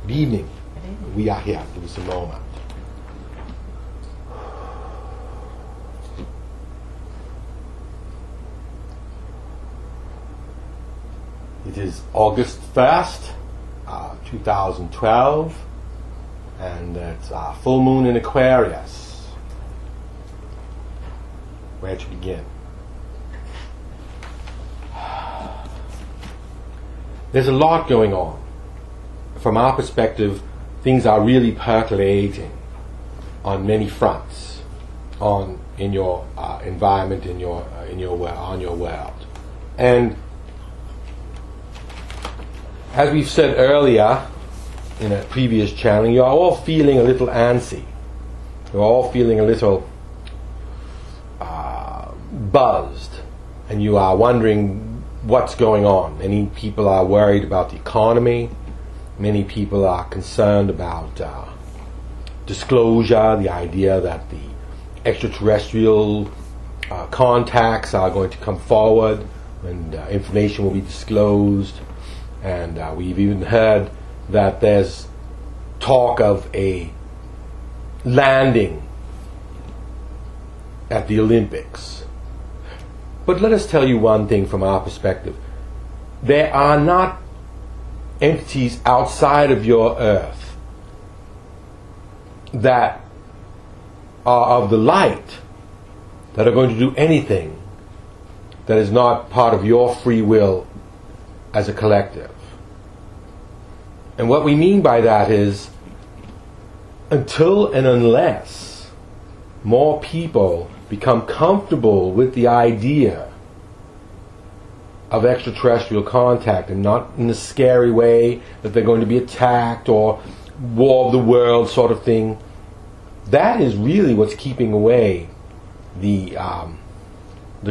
Good evening. We are here. Give us a moment. It is August 1st, 2012, and it's full moon in Aquarius. Where to begin? There's a lot going on. From our perspective, things are really percolating on many fronts, in your environment, on your world, and as we've said earlier in a previous channel, you're all feeling a little antsy. You're all feeling a little buzzed, and you are wondering what's going on. Many people are worried about the economy. Many people are concerned about disclosure, the idea that the extraterrestrial contacts are going to come forward and information will be disclosed. And we've even heard that there's talk of a landing at the Olympics. But let us tell you one thing from our perspective. There are not entities outside of your earth that are of the light that are going to do anything that is not part of your free will as a collective. And what we mean by that is, until and unless more people become comfortable with the idea of extraterrestrial contact, and not in a scary way that they're going to be attacked or war of the world sort of thing, that is really what's keeping away the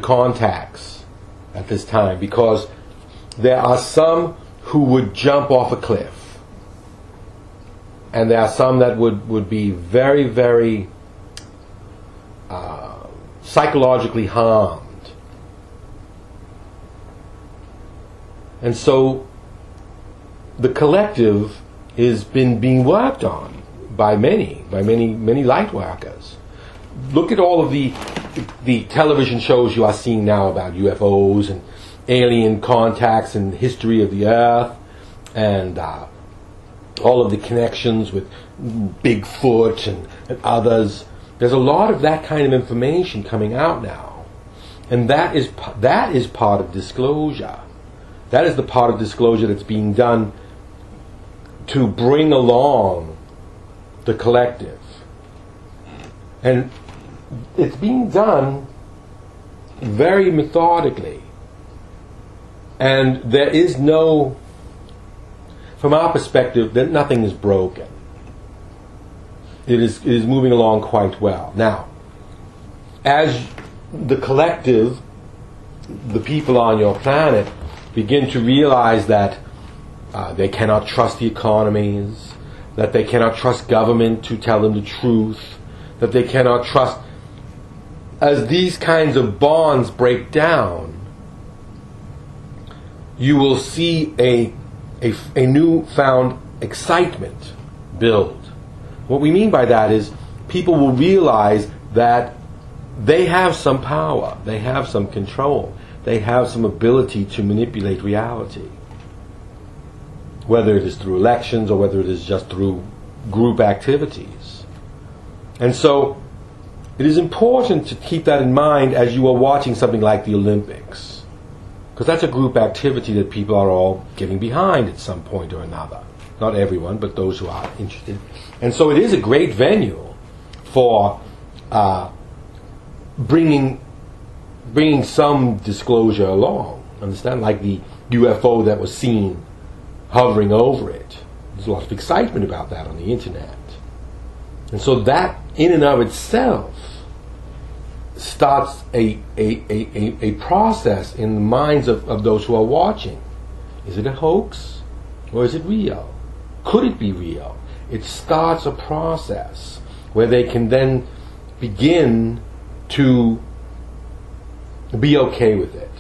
contacts at this time, because there are some who would jump off a cliff, and there are some that would be very, very psychologically harmed. And so the collective is being worked on by many light workers. Look at all of the television shows you are seeing now about UFOs and alien contacts and the history of the Earth, and all of the connections with Bigfoot and others. There's a lot of that kind of information coming out now, and that is part of disclosure. That is the part of disclosure that's being done to bring along the collective, and it's being done very methodically. And there is no, from our perspective, that nothing is broken. It is moving along quite well. Now, as the collective, the people on your planet, begin to realize that they cannot trust the economies, that they cannot trust government to tell them the truth, that they cannot trust, as these kinds of bonds break down, you will see a newfound excitement build. What we mean by that is people will realize that they have some power, they have some control, they have some ability to manipulate reality. Whether it is through elections or whether it is just through group activities. And so it is important to keep that in mind as you are watching something like the Olympics. Because that's a group activity that people are all getting behind at some point or another. Not everyone, but those who are interested. And so it is a great venue for bringing some disclosure along. Understand? Like the UFO that was seen hovering over it. There's a lot of excitement about that on the internet. And so that, in and of itself, starts a process in the minds of those who are watching. Is it a hoax or is it real? Could it be real? It starts a process where they can then begin to be okay with it.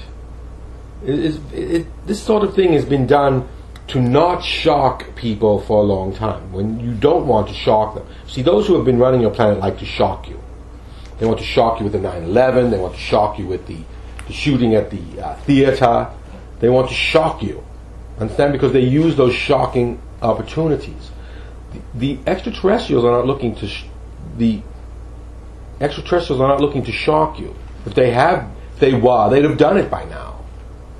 This sort of thing has been done to not shock people for a long time, when you don't want to shock them. See, those who have been running your planet like to shock you. They want to shock you with the 9/11. They want to shock you with the shooting at the theater. They want to shock you. Understand? Because they use those shocking opportunities. The extraterrestrials are not looking to the extraterrestrials are not looking to shock you. If they'd have done it by now.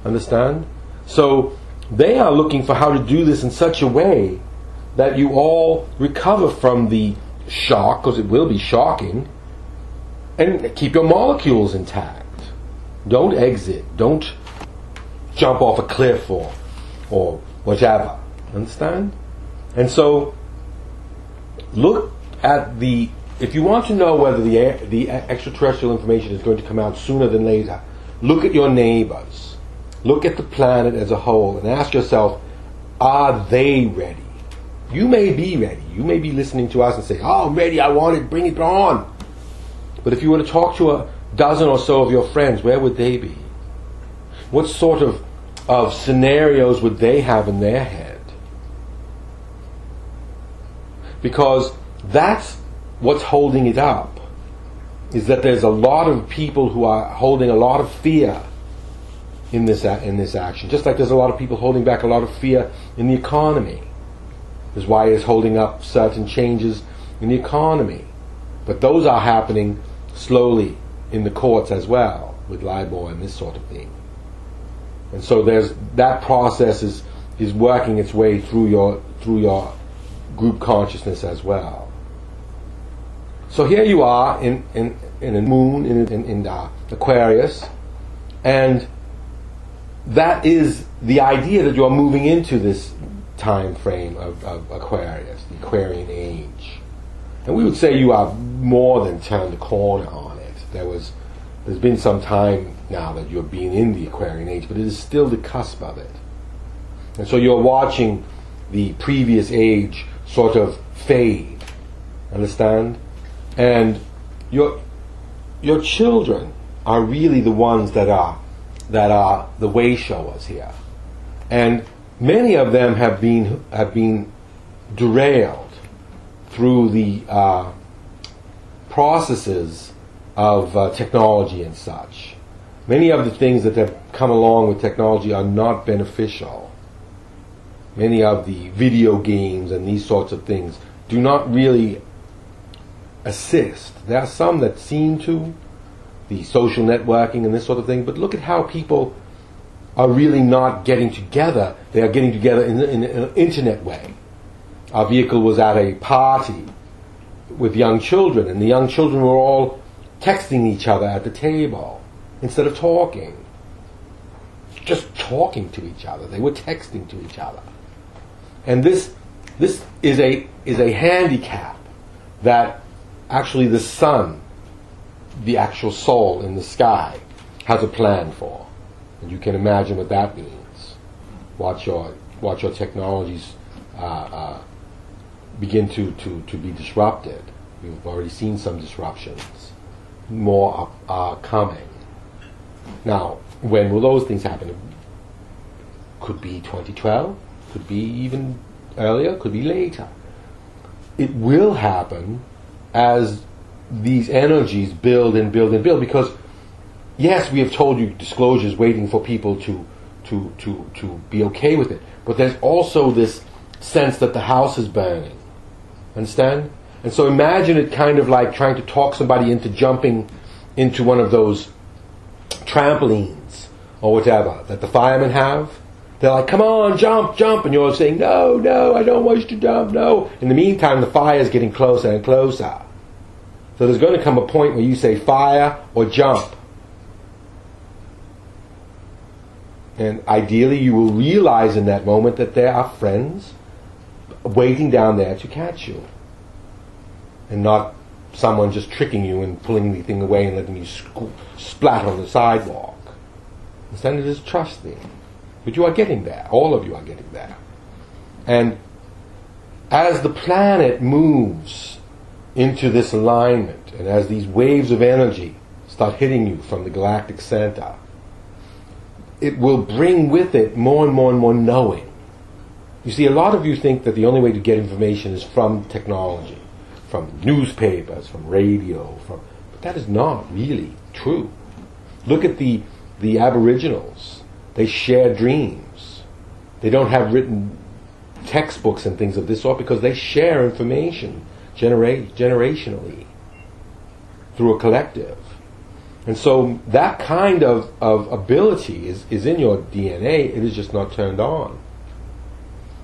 Understand? So they are looking for how to do this in such a way that you all recover from the shock, because it will be shocking, and keep your molecules intact. Don't exit. Don't jump off a cliff or whatever. Understand? And so look at if you want to know whether the extraterrestrial information is going to come out sooner than later, look at your neighbors. Look at the planet as a whole and ask yourself, are they ready? You may be ready. You may be listening to us and say, oh, I'm ready, I want it, bring it on. But if you were to talk to a dozen or so of your friends, where would they be? What sort of scenarios would they have in their head? Because that's what's holding it up, is that there's a lot of people who are holding a lot of fear in this action, just like there's a lot of people holding back a lot of fear in the economy. That's why it's holding up certain changes in the economy. But those are happening slowly in the courts as well, with LIBOR and this sort of thing. And so that process is working its way through your group consciousness as well. So here you are in a moon in Aquarius, and that is the idea that you're moving into this time frame of Aquarius, the Aquarian age. And we would say you are more than turned the corner on it. There's been some time now that you're being in the Aquarian age, but it is still the cusp of it. And so you're watching the previous age sort of fade. Understand? And your children are really the ones that are the way showers here. And many of them have been derailed through the processes of technology and such. Many of the things that have come along with technology are not beneficial. Many of the video games and these sorts of things do not really assist. There are some that seem to, the social networking and this sort of thing, but look at how people are really not getting together. They are getting together in an internet way. Our vehicle was at a party with young children, and the young children were all texting each other at the table instead of talking. Just talking to each other. They were texting to each other. And this is a handicap that actually the sun, the actual soul in the sky, has a plan for. And you can imagine what that means. Watch your technologies begin to be disrupted. You've already seen some disruptions. More are coming. Now, when will those things happen? Could be 2012, could be even earlier, could be later. It will happen as these energies build and build and build, because yes, we have told you disclosure is waiting for people to be okay with it, but there's also this sense that the house is burning. Understand? And so imagine it kind of like trying to talk somebody into jumping into one of those trampolines or whatever that the firemen have. They're like, come on, jump, jump, and you're saying, no, I don't want you to jump, no. In the meantime, the fire is getting closer and closer. So there's going to come a point where you say fire or jump. And ideally you will realize in that moment that there are friends waiting down there to catch you. And not someone just tricking you and pulling the thing away and letting you splat on the sidewalk. Instead, it is trust thing. But you are getting there. All of you are getting there. And as the planet moves into this alignment, and as these waves of energy start hitting you from the galactic center, it will bring with it more and more and more knowing. You see, a lot of you think that the only way to get information is from technology, from newspapers, from radio, but that is not really true. Look at the Aboriginals. They share dreams. They don't have written textbooks and things of this sort because they share information generationally through a collective. And so that kind of ability is in your DNA. It is just not turned on.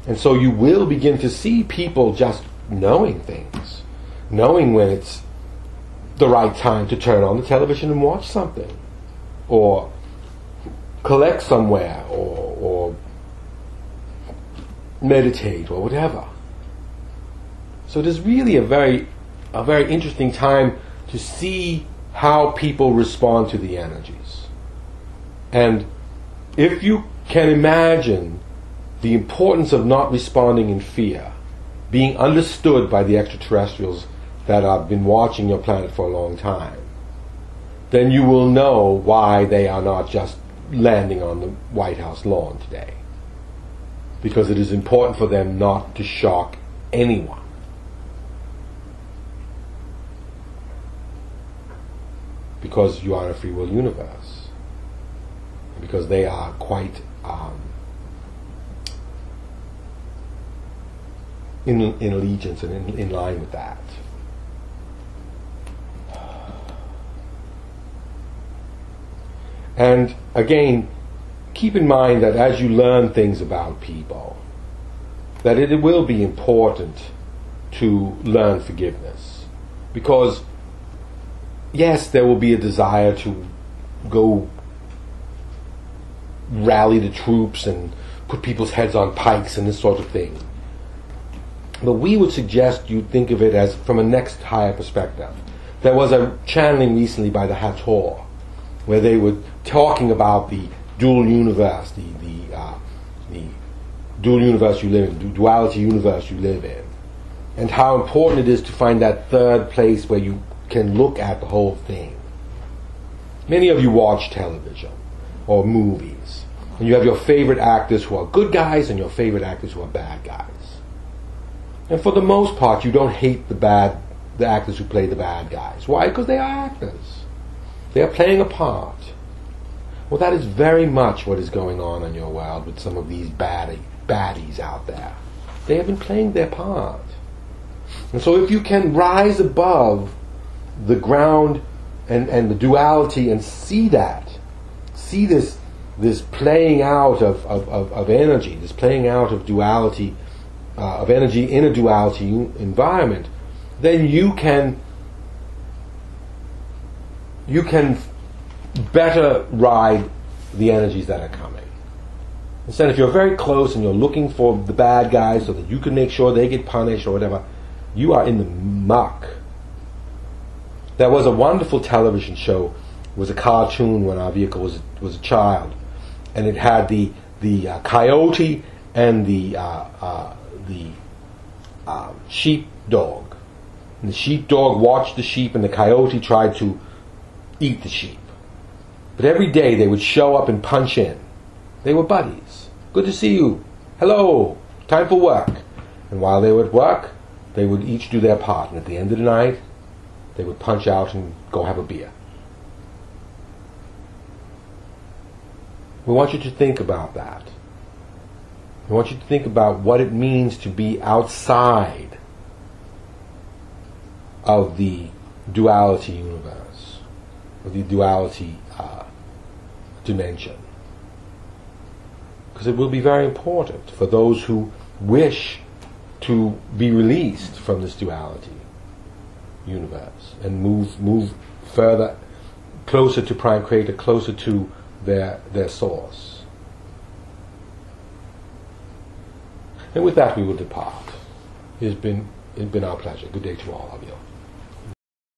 And so you will begin to see people just knowing things, knowing when it's the right time to turn on the television and watch something, or collect somewhere, or meditate, or whatever. So it is really a very interesting time to see how people respond to the energies. And if you can imagine the importance of not responding in fear being understood by the extraterrestrials that have been watching your planet for a long time, then you will know why they are not just landing on the White House lawn today. Because it is important for them not to shock anyone. Because you are a free will universe. Because they are quite in allegiance and in line with that. And again, keep in mind that as you learn things about people, that it will be important to learn forgiveness. Because yes, there will be a desire to go rally the troops and put people's heads on pikes and this sort of thing. But we would suggest you think of it as from a next higher perspective. There was a channeling recently by the Hathor, where they were talking about the dual universe, the dual universe you live in, the duality universe you live in, and how important it is to find that third place where you can look at the whole thing. Many of you watch television or movies, and you have your favorite actors who are good guys and your favorite actors who are bad guys. And for the most part, you don't hate the actors who play the bad guys. Why? Because they are actors. They are playing a part. Well, that is very much what is going on in your world with some of these baddies out there. They have been playing their part. And so if you can rise above the ground and the duality and see that, see this playing out of energy, this playing out of duality, of energy in a duality environment, then you can better ride the energies that are coming. Instead, if you're very close and you're looking for the bad guys so that you can make sure they get punished or whatever, you are in the muck. There was a wonderful television show. It was a cartoon when our vehicle was a child, and it had the coyote and the sheepdog. And the sheepdog watched the sheep, and the coyote tried to eat the sheep. But every day they would show up and punch in. They were buddies. Good to see you. Hello. Time for work. And while they were at work, they would each do their part. And at the end of the night, they would punch out and go have a beer. We want you to think about that. We want you to think about what it means to be outside of the duality universe, of the duality dimension. Because it will be very important for those who wish to be released from this duality universe and move further, closer to Prime Creator, closer to their source. And with that we will depart. It's been our pleasure. Good day to all of you.